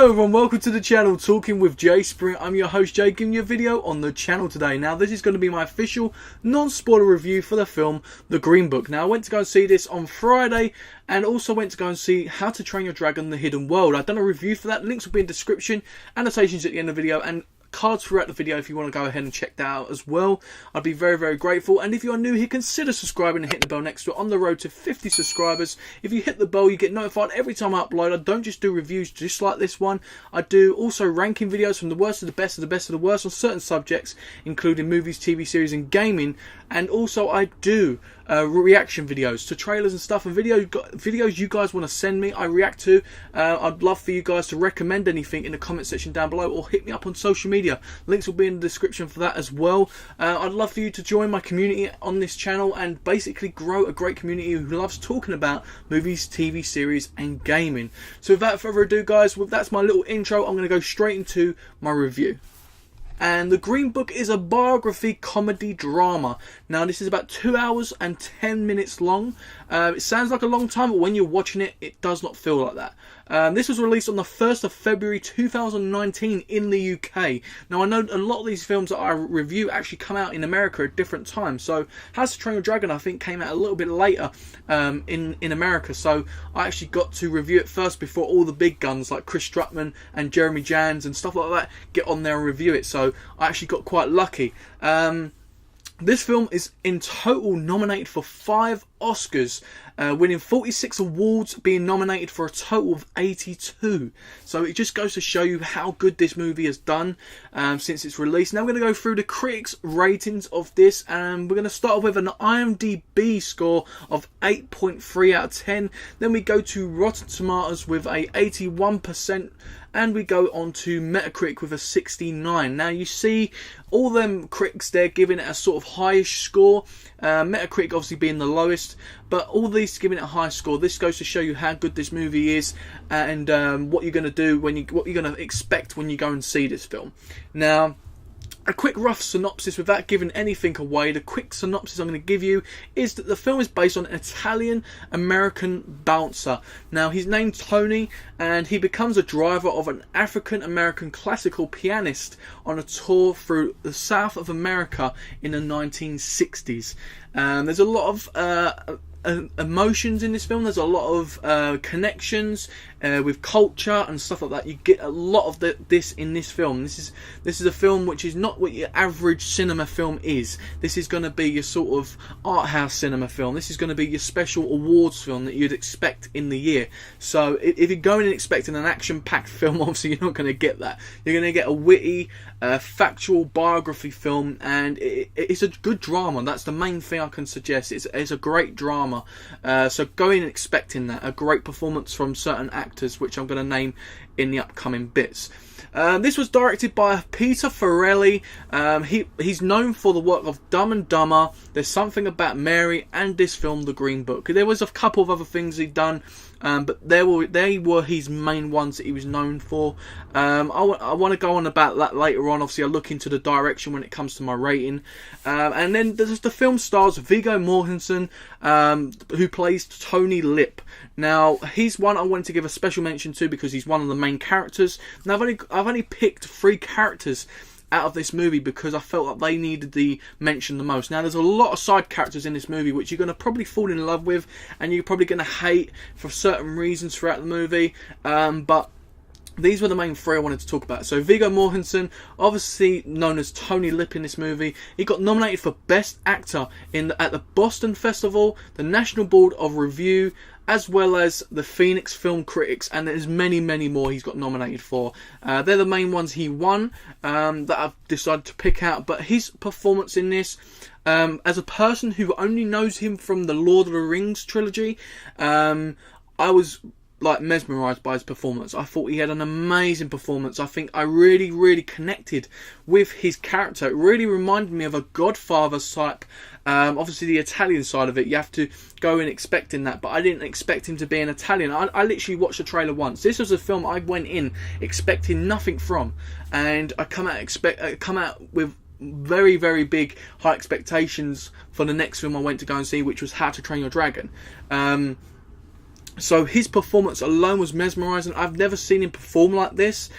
Hello everyone, welcome to the channel Talking with Jay Spring. I'm your host Jay, giving you a video on the channel today. Now this is going to be my official non-spoiler review for the film The Green Book. Now I went to go and see this on Friday and also went to go and see How to Train Your Dragon The Hidden World. I've done a review for that, links will be in the description, annotations at the end of the video, and cards throughout the video if you want to go ahead and check that out as well. I'd be very grateful. And if you are new here, consider subscribing and hitting the bell next to it. On the road to 50 subscribers. If you hit the bell, you get notified every time I upload. I don't just do reviews just like this one. I do also ranking videos from the worst to the best to the best of the worst on certain subjects, including movies, TV series and gaming. And also I do reaction videos to trailers and stuff, and videos you guys want to send me, I react to. I'd love for you guys to recommend anything in the comment section down below, or hit me up on social media. Links will be in the description for that as well. I'd love for you to join my community on this channel and basically grow a great community who loves talking about movies, TV series and gaming. So without further ado guys, that's my little intro. I'm going to go straight into my review. And The Green Book is a biography comedy drama. Now this is about 2 hours and 10 minutes long. It sounds like a long time, but when you're watching it, it does not feel like that. This was released on the 1st of February 2019 in the UK. Now I know a lot of these films that I review actually come out in America at different times. So How to Train Your Dragon I think came out a little bit later in America. So I actually got to review it first before all the big guns like Chris Strutman and Jeremy Jans and stuff like that get on there and review it. So I actually got quite lucky. This film is in total nominated for 5 Oscars, winning 46 awards, being nominated for a total of 82. So it just goes to show you how good this movie has done since its release. Now we're going to go through the critics' ratings of this, and we're going to start off with an IMDb score of 8.3 out of 10. Then we go to Rotten Tomatoes with a 81%. And we go on to Metacritic with a 69. Now you see all them critics there giving it a sort of highish score. Metacritic obviously being the lowest, but all these giving it a high score. This goes to show you how good this movie is, and what you're going to do what you're going to expect when you go and see this film. Now, a quick rough synopsis without giving anything away. The quick synopsis I'm going to give you is that the film is based on an Italian-American bouncer. Now he's named Tony, and he becomes a driver of an African-American classical pianist on a tour through the South of America in the 1960s. There's a lot of emotions in this film. There's a lot of connections with culture and stuff like that. You get a lot of this in this film. This is a film which is not what your average cinema film is. This is going to be your sort of art house cinema film. This is going to be your special awards film that you'd expect in the year. So if you're going and expecting an action-packed film, obviously you're not going to get that. You're going to get a witty, factual biography film, and it's a good drama. That's the main thing I can suggest. It's a great drama. So go in expecting that. A great performance from certain actors, which I'm going to name in the upcoming bits. This was directed by Peter Farrelly. He's known for the work of Dumb and Dumber, There's Something About Mary, and this film, The Green Book. There was a couple of other things he'd done, but they were his main ones that he was known for. I want to go on about that later on. Obviously, I look into the direction when it comes to my rating. And then the film stars Viggo Mortensen, who plays Tony Lip. Now, he's one I wanted to give a special mention to because he's one of the main characters. Now, I've only picked 3 characters out of this movie because I felt like they needed the mention the most. Now there's a lot of side characters in this movie which you're going to probably fall in love with, and you're probably going to hate for certain reasons throughout the movie, but these were the main 3 I wanted to talk about. So Viggo Mortensen, obviously known as Tony Lip in this movie, he got nominated for Best Actor at the Boston Festival, the National Board of Review, as well as the Phoenix Film Critics, and there's many more he's got nominated for. They're the main ones he won that I've decided to pick out. But his performance in this, as a person who only knows him from the Lord of the Rings trilogy, I was like mesmerised by his performance. I thought he had an amazing performance. I think I really connected with his character. It really reminded me of a Godfather type. Obviously the Italian side of it, you have to go in expecting that, but I didn't expect him to be an Italian. I literally watched the trailer once. This was a film I went in expecting nothing from, and I come out with very big high expectations for the next film I went to go and see, which was How to Train Your Dragon. So his performance alone was mesmerising. I've never seen him perform like this.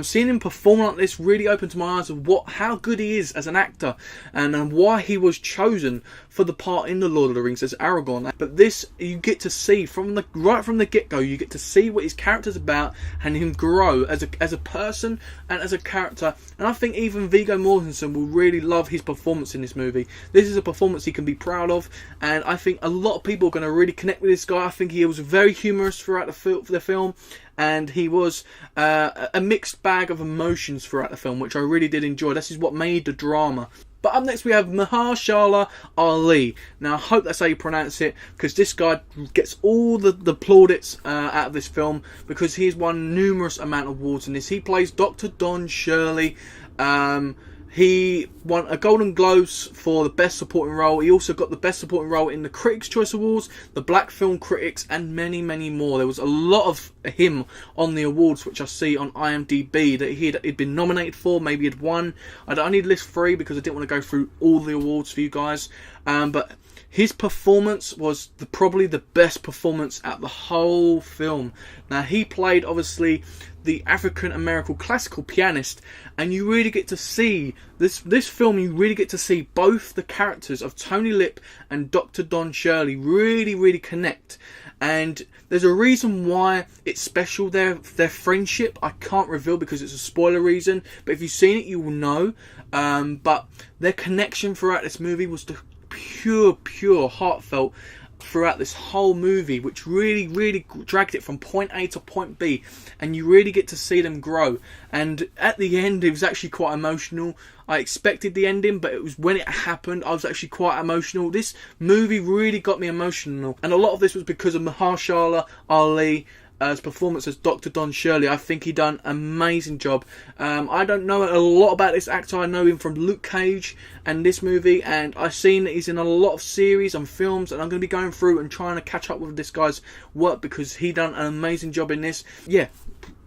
Seeing him perform like this really opened my eyes of how good he is as an actor, and why he was chosen for the part in The Lord of the Rings as Aragorn. But this, you get to see right from the get-go, you get to see what his character's about and him grow as a person and as a character. And I think even Viggo Mortensen will really love his performance in this movie. This is a performance he can be proud of, and I think a lot of people are going to really connect with this guy. I think he was very humorous throughout the film, and he was a mixed bag of emotions throughout the film, which I really did enjoy. This is what made the drama. But up next we have Mahashala Ali. Now I hope that's how you pronounce it, because this guy gets all the plaudits out of this film, because he's won numerous amount of awards in this. He plays Dr. Don Shirley. He won a Golden Globes for the Best Supporting Role. He also got the Best Supporting Role in the Critics' Choice Awards, the Black Film Critics, and many, many more. There was a lot of him on the awards, which I see on IMDb, that he'd been nominated for, maybe he'd won. I only list 3 because I didn't want to go through all the awards for you guys. But his performance was probably the best performance out of the whole film. Now, he played, obviously, the African-American classical pianist, and you really get to see, this film, you really get to see both the characters of Tony Lip and Dr. Don Shirley really, really connect. And there's a reason why it's special, their friendship. I can't reveal because it's a spoiler reason, but if you've seen it, you will know. But their connection throughout this movie was the pure heartfelt throughout this whole movie, which really dragged it from point A to point B, and you really get to see them grow. And at the end, it was actually quite emotional. I expected the ending, but it was when it happened, I was actually quite emotional. This movie really got me emotional, and a lot of this was because of Mahashala Ali. His performance as Dr. Don Shirley. I think he done an amazing job. I don't know a lot about this actor. I know him from Luke Cage and this movie, and I've seen that he's in a lot of series and films, and I'm going to be going through and trying to catch up with this guy's work because he done an amazing job in this. Yeah,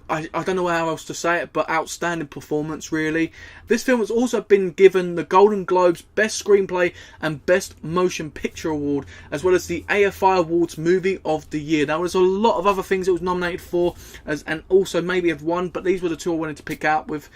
I don't know how else to say it, but outstanding performance, really. This film has also been given the Golden Globes Best Screenplay and Best Motion Picture Award, as well as the AFI Awards Movie of the Year. Now, there's a lot of other things it was nominated for, and also maybe have won, but these were the 2 I wanted to pick out with.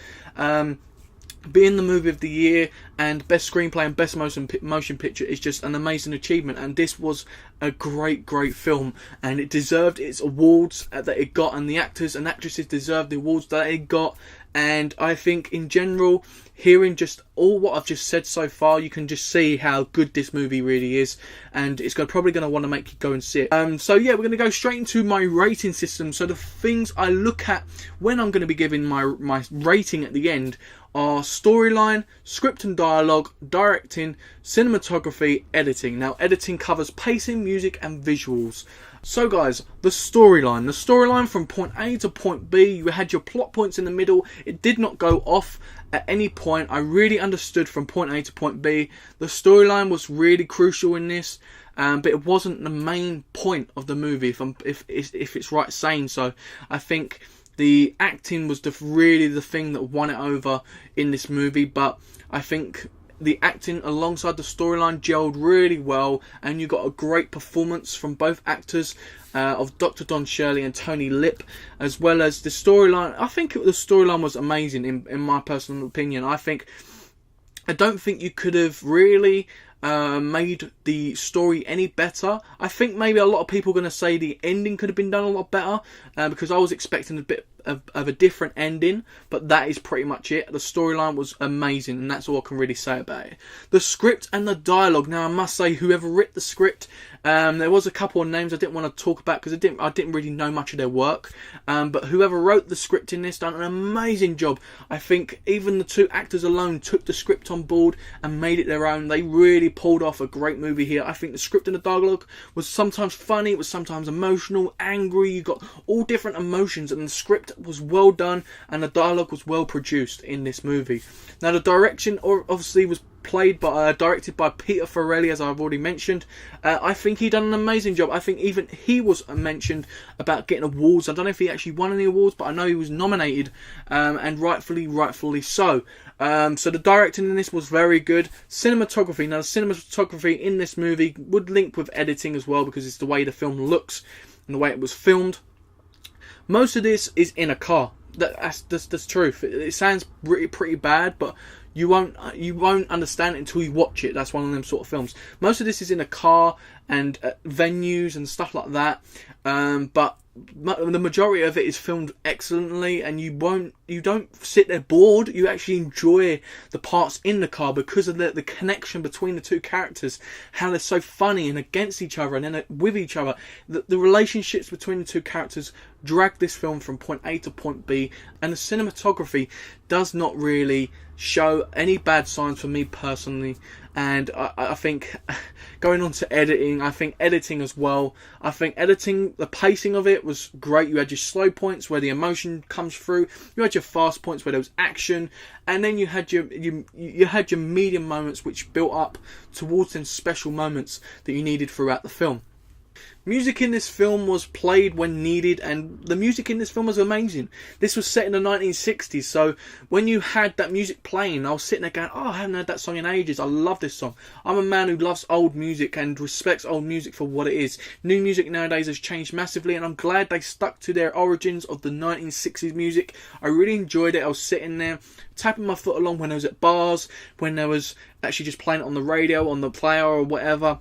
Being the movie of the year and best screenplay and best motion picture is just an amazing achievement, and this was a great film, and it deserved its awards that it got, and the actors and actresses deserved the awards that it got. And I think in general, hearing just all what I've just said so far, you can just see how good this movie really is, and it's probably going to want to make you go and see it. So yeah, we're going to go straight into my rating system. So the things I look at when I'm going to be giving my rating at the end are storyline, script and dialogue, directing, cinematography, editing. Now, editing covers pacing, music, and visuals. So guys, the storyline. The storyline from point A to point B, you had your plot points in the middle. It did not go off at any point. I really understood from point A to point B. The storyline was really crucial in this, but it wasn't the main point of the movie, if it's right saying so. I think the acting was really the thing that won it over in this movie, but I think the acting alongside the storyline gelled really well, and you got a great performance from both actors of Dr. Don Shirley and Tony Lip, as well as the storyline. I think the storyline was amazing in my personal opinion. I don't think you could have really made the story any better. I think maybe a lot of people are going to say the ending could have been done a lot better, because I was expecting a bit of a different ending, but that is pretty much it. The storyline was amazing, and that's all I can really say about it. The script and the dialogue. Now, I must say, whoever wrote the script, there was a couple of names I didn't want to talk about because I didn't really know much of their work, but whoever wrote the script in this done an amazing job. I think even the 2 actors alone took the script on board and made it their own. They really pulled off a great movie here. I think the script and the dialogue was sometimes funny, it was sometimes emotional, angry. You got all different emotions, and the script was well done and the dialogue was well produced in this movie. Now, the direction obviously was directed by Peter Farrelly, as I've already mentioned. I think he done an amazing job. I think even he was mentioned about getting awards. I don't know if he actually won any awards, but I know he was nominated, and rightfully so. So the directing in this was very good. Cinematography. Now, the cinematography in this movie would link with editing as well, because it's the way the film looks. and the way it was filmed. Most of this is in a car. That's the truth. It sounds pretty bad, but you won't understand it until you watch it. That's one of them sort of films. Most of this is in a car and venues and stuff like that. But the majority of it is filmed excellently, and you don't sit there bored. You actually enjoy the parts in the car because of the connection between the two characters, how they're so funny and against each other and then with each other. The relationships between the two characters drag this film from point A to point B, and the cinematography does not really show any bad signs for me personally. And I think going on to editing, I think editing as well. I think editing, the pacing of it was great. You had your slow points where the emotion comes through. You had your fast points where there was action, and then you had your medium moments which built up towards them special moments that you needed throughout the film. Music in this film was played when needed, and the music in this film was amazing. This was set in the 1960s, so when you had that music playing, I was sitting there going, oh, I haven't heard that song in ages. I love this song. I'm a man who loves old music and respects old music for what it is. New music nowadays has changed massively, and I'm glad they stuck to their origins of the 1960s music. I really enjoyed it. I was sitting there tapping my foot along when I was at bars, when there was actually just playing it on the radio, on the player or whatever.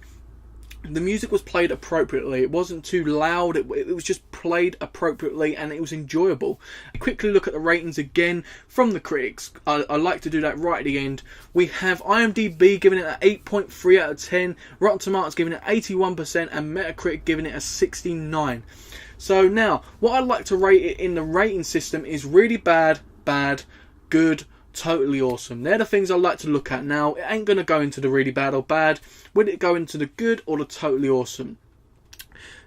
The music was played appropriately. It wasn't too loud. It was just played appropriately, and it was enjoyable. Quickly look at the ratings again from the critics. I like to do that right at the end. We have IMDb giving it an 8.3 out of 10, Rotten Tomatoes giving it 81%, and Metacritic giving it a 69. So now, what I like to rate it in the rating system is really bad, bad, good, totally awesome. They're the things I like to look at. Now, it ain't going to go into the really bad or bad. Would it go into the good or the totally awesome?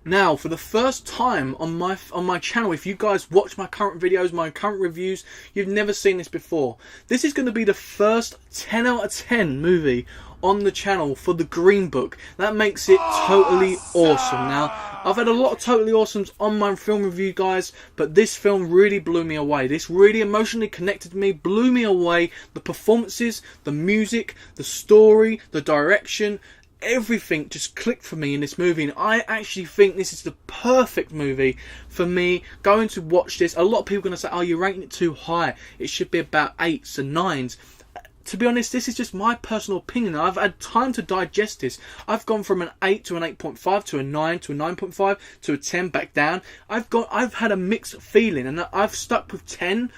Now, for the first time on my channel, if you guys watch my current videos, my current reviews, you've never seen this before. This is going to be the first 10 out of 10 movie on the channel for the Green Book. That makes it totally awesome. Now, I've had a lot of totally awesomes on my film review, guys, but this film really blew me away. This really emotionally connected to me, blew me away. The performances, the music, the story, the direction, everything just clicked for me in this movie, and I actually think this is the perfect movie for me going to watch this. A lot of people are going to say, oh, you're rating it too high. It should be about 8s and 9s. To be honest, this is just my personal opinion. I've had time to digest this. I've gone from an 8 to an 8.5 to a 9 to a 9.5 to a 10 back down. I've had a mixed feeling, and I've stuck with 10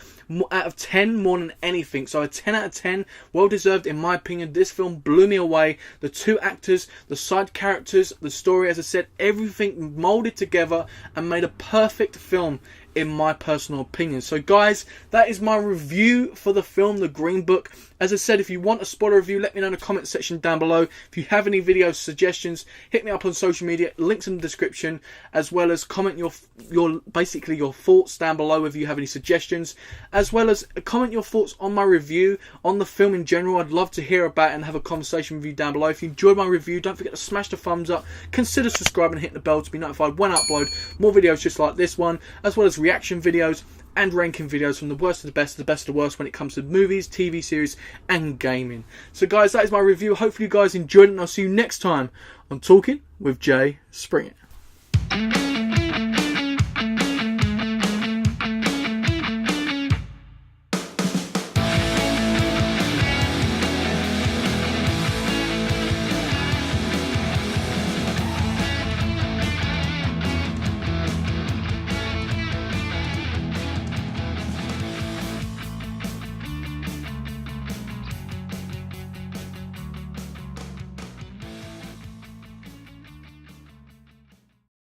out of 10 more than anything. So a 10 out of 10, well deserved in my opinion. This film blew me away. The two actors, the side characters, the story, as I said, everything molded together and made a perfect film in my personal opinion. So guys, that is my review for the film The Green Book. As I said, if you want a spoiler review, let me know in the comment section down below. If you have any video suggestions, hit me up on social media, links in the description, as well as comment your thoughts down below if you have any suggestions, as well as comment your thoughts on my review, on the film in general. I'd love to hear about it and have a conversation with you down below. If you enjoyed my review, don't forget to smash the thumbs up, consider subscribing and hitting the bell to be notified when I upload more videos just like this one, as well as reaction videos and ranking videos from the worst to the best of the worst when it comes to movies, TV series and gaming. So guys, that is my review. Hopefully you guys enjoyed it, and I'll see you next time on Talking with Jay Springer.